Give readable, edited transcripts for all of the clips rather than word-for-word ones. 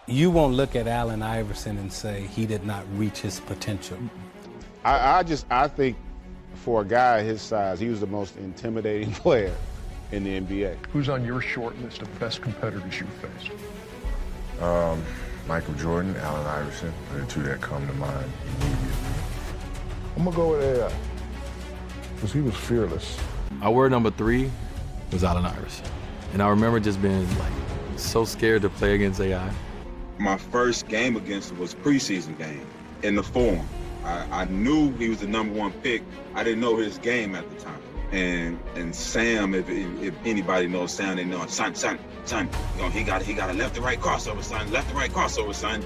You won't look at Allen Iverson and say he did not reach his potential. I think for a guy his size, he was the most intimidating player in the NBA. Who's on your short list of best competitors you faced? Michael Jordan, Allen Iverson are the two that come to mind immediately. I'm gonna go with AI, because he was fearless. Our word number 3 was Allen Iverson. And I remember just being like so scared to play against AI. My first game against him was preseason game in the Forum. I knew he was the #1 pick. I didn't know his game at the time. And Sam, if anybody knows Sam, they know son. You know, he got a left to right crossover, son.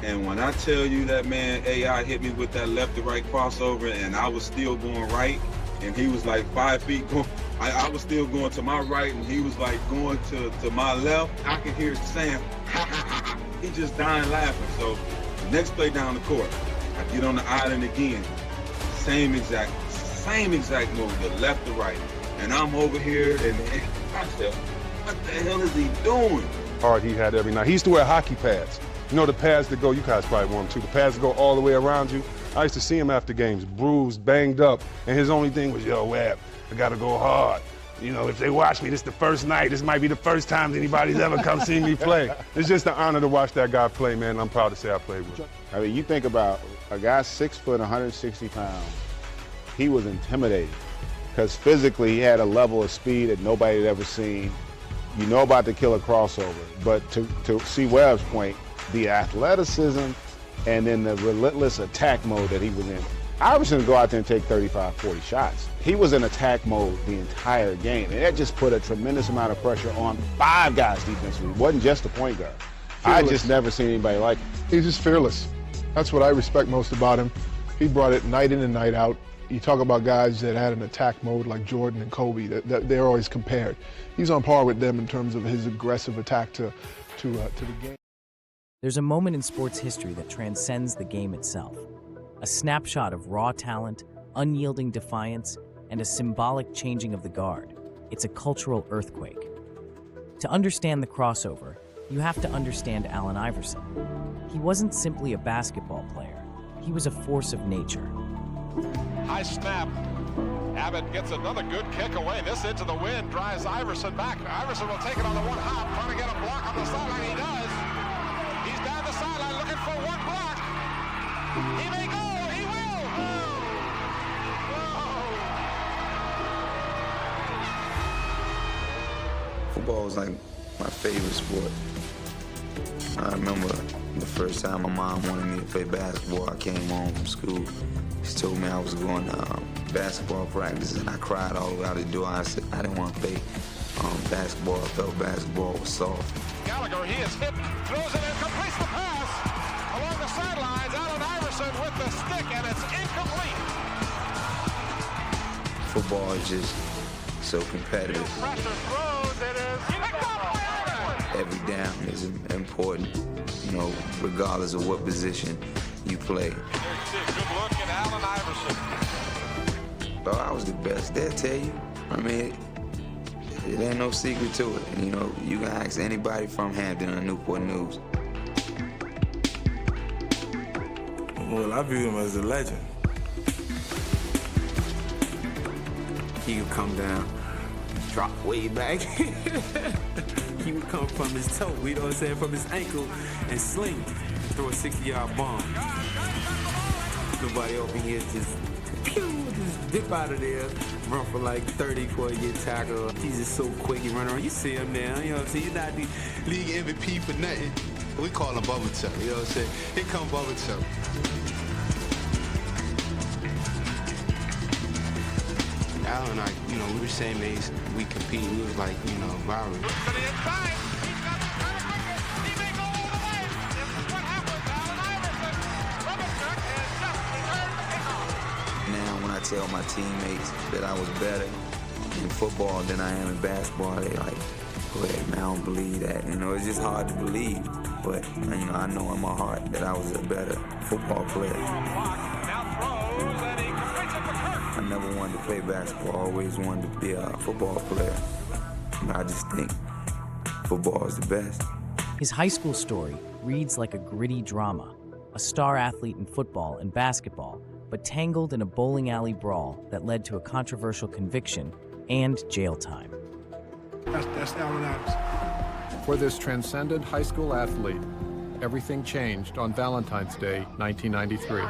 And when I tell you that, man, AI hit me with that left to right crossover, and I was still going right, and he was like 5 feet going. I was still going to my right, and he was like going to my left. I could hear Sam. He just dying laughing. So the next play down the court, I get on the island again. Same exact move, the left to right. And I'm over here, and I said, what the hell is he doing? Hard he had every night. He used to wear hockey pads. You know the pads that go, you guys probably wore them too, the pads that go all the way around you. I used to see him after games, bruised, banged up, and his only thing was, yo, Webb, I gotta go hard. You know, if they watch me, this is the first night, this might be the first time anybody's ever come see me play. It's just an honor to watch that guy play, man. I'm proud to say I played with him. I mean, you think about a guy 6 foot, 160 pounds. He was intimidating because physically he had a level of speed that nobody had ever seen. You know about the killer crossover, but to see Webb's point, the athleticism and then the relentless attack mode that he was in. Iverson would go out there and take 35, 40 shots. He was in attack mode the entire game, and that just put a tremendous amount of pressure on 5 guys defensively. It wasn't just the point guard. I just never seen anybody like him. He's just fearless. That's what I respect most about him. He brought it night in and night out. You talk about guys that had an attack mode like Jordan and Kobe, that they're always compared. He's on par with them in terms of his aggressive attack to the game. There's a moment in sports history that transcends the game itself. A snapshot of raw talent, unyielding defiance, and a symbolic changing of the guard. It's a cultural earthquake. To understand the crossover, you have to understand Allen Iverson. He wasn't simply a basketball player. He was a force of nature. High snap. Abbott gets another good kick away. This into the wind drives Iverson back. Iverson will take it on the one hop, trying to get a block on the sideline. He does. He's down the sideline looking for one block. He may go. He will. Whoa. Football was like my favorite sport. I remember the first time my mom wanted me to play basketball. I came home from school. She told me I was going to basketball practice, and I cried all the way out the door. I said I didn't want to play basketball. I felt basketball was soft. Gallagher, he is hit, throws it and completes the pass. Along the sidelines, Allen Iverson with the stick, and it's incomplete. Football is just so competitive. Pressure throws, it is picked up by Allen. Every down is important, you know, regardless of what position you play. Good look at Allen Iverson. Oh, I was the best. They'll tell you. I mean, it ain't no secret to it. You know, you can ask anybody from Hampton or Newport News. Well, I view him as a legend. He would come down, drop way back. He would come from his toe, you know what I'm saying, from his ankle, and sling, throw a 60-yard bomb. Nobody over here just dip out of there, run for like 30 before he get tackled. He's just so quick, he run around. You see him now, you know what I'm saying? He's not the league MVP for nothing. We call him Bubble Chuck, you know what I'm saying? Here come Bubble Chuck. Allen and I, you know, we were the same age, we compete, we was like, you know, rivalry. To the inside, he's got the center quicker. He may go all the way. This is what happens. Allen Iverson, Bubble Chuck has just returned the kickoff. Now when I tell my teammates that I was better in football than I am in basketball, they like, go ahead, man, I don't believe that. You know, it's just hard to believe. But, you know, I know in my heart that I was a better football player. Now throws, and he completes it to Kirk. I never wanted to play basketball, I always wanted to be a football player. And I just think football is the best. His high school story reads like a gritty drama, a star athlete in football and basketball, but tangled in a bowling alley brawl that led to a controversial conviction and jail time. That's Allen Iverson. For this transcendent high school athlete, everything changed on Valentine's Day, 1993.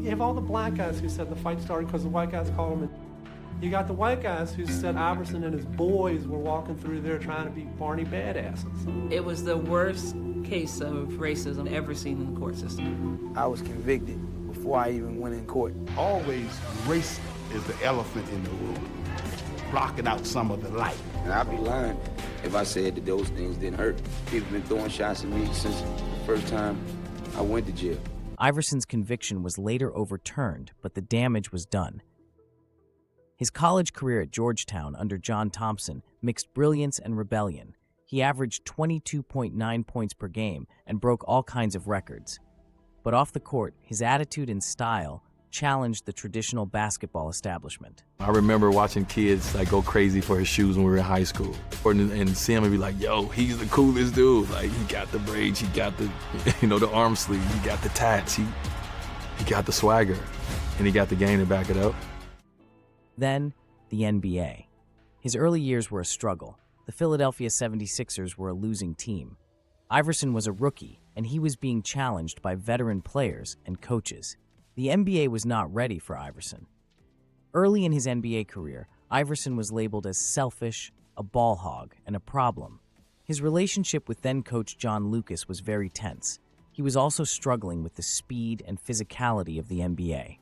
You have all the black guys who said the fight started because the white guys called them. You got the white guys who said Iverson and his boys were walking through there trying to be Barney badasses. It was the worst case of racism ever seen in the court system. I was convicted before I even went in court. Always race is the elephant in the room, blocking out some of the light. And I'd be lying if I said that those things didn't hurt. People been throwing shots at me since the first time I went to jail. Iverson's conviction was later overturned, but the damage was done. His college career at Georgetown under John Thompson mixed brilliance and rebellion. He averaged 22.9 points per game and broke all kinds of records. But off the court, his attitude and style challenged the traditional basketball establishment. I remember watching kids like go crazy for his shoes when we were in high school. And see him and be like, yo, he's the coolest dude. Like, he got the braids, he got the, the arm sleeve, he got the tats, he got the swagger, and he got the game to back it up. Then, the NBA. His early years were a struggle. The Philadelphia 76ers were a losing team. Iverson was a rookie, and he was being challenged by veteran players and coaches. The NBA was not ready for Iverson. Early in his NBA career, Iverson was labeled as selfish, a ball hog, and a problem. His relationship with then-coach John Lucas was very tense. He was also struggling with the speed and physicality of the NBA.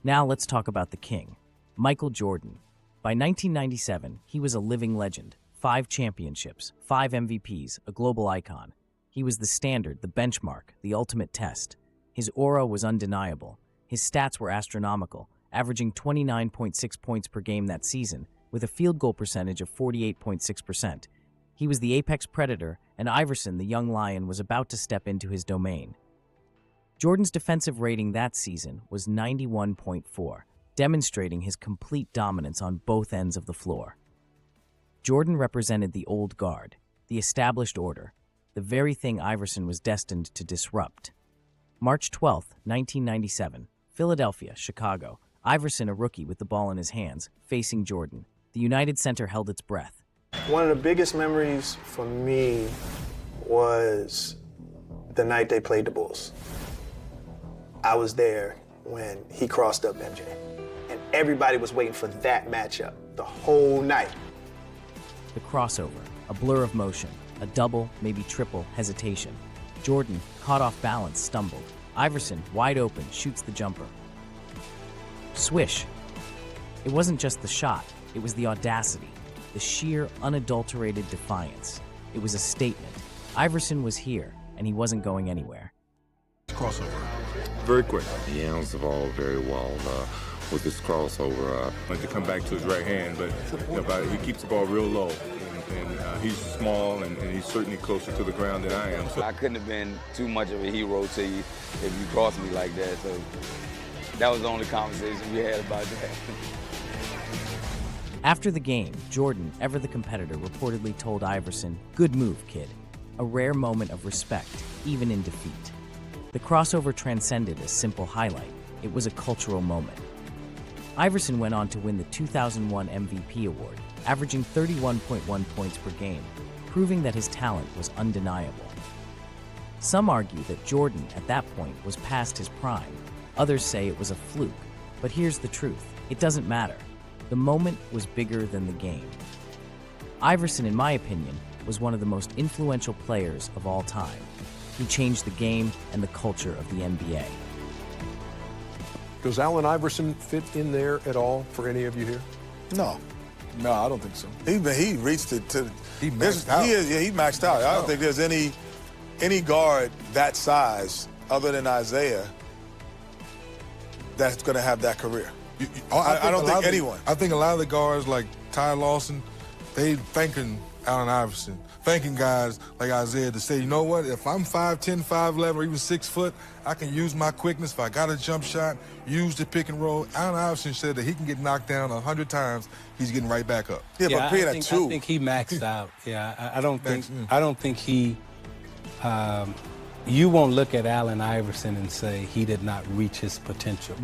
Now let's talk about the king, Michael Jordan. By 1997, he was a living legend. 5 championships, 5 MVPs, a global icon. He was the standard, the benchmark, the ultimate test. His aura was undeniable. His stats were astronomical, averaging 29.6 points per game that season, with a field goal percentage of 48.6%. He was the apex predator, and Iverson, the young lion, was about to step into his domain. Jordan's defensive rating that season was 91.4, demonstrating his complete dominance on both ends of the floor. Jordan represented the old guard, the established order, the very thing Iverson was destined to disrupt. March 12, 1997, Philadelphia, Chicago. Iverson, a rookie with the ball in his hands, facing Jordan. The United Center held its breath. One of the biggest memories for me was the night they played the Bulls. I was there when he crossed up MJ, and everybody was waiting for that matchup the whole night. The crossover, a blur of motion, a double, maybe triple hesitation. Jordan, caught off balance, stumbled. Iverson, wide open, shoots the jumper. Swish. It wasn't just the shot, it was the audacity, the sheer, unadulterated defiance. It was a statement. Iverson was here, and he wasn't going anywhere. Crossover. Very quick. He handles the ball very well with his crossover. Like to come back to his right hand, but he keeps the ball real low. And he's small, and he's certainly closer to the ground than I am. So I couldn't have been too much of a hero to you if you crossed me like that. So that was the only conversation we had about that. After the game, Jordan, ever the competitor, reportedly told Iverson, "Good move, kid." A rare moment of respect, even in defeat. The crossover transcended a simple highlight. It was a cultural moment. Iverson went on to win the 2001 MVP award, averaging 31.1 points per game, proving that his talent was undeniable. Some argue that Jordan, at that point, was past his prime. Others say it was a fluke. But here's the truth. It doesn't matter. The moment was bigger than the game. Iverson, in my opinion, was one of the most influential players of all time. He changed the game and the culture of the NBA. Does Allen Iverson fit in there at all for any of you here? No. No, I don't think so. He reached it to. He maxed out. He maxed out. I don't think there's any guard that size other than Isaiah that's going to have that career. I don't think anyone. I think a lot of the guards like Ty Lawson, they thinking Allen Iverson. Thanking guys like Isaiah to say, you know what, if I'm 5'10", 5'11", or even 6 foot, I can use my quickness. If I got a jump shot, use the pick and roll. Allen Iverson said that he can get knocked down 100 times, he's getting right back up. Yeah, but I think he maxed out. Yeah, I don't think he. You won't look at Allen Iverson and say he did not reach his potential.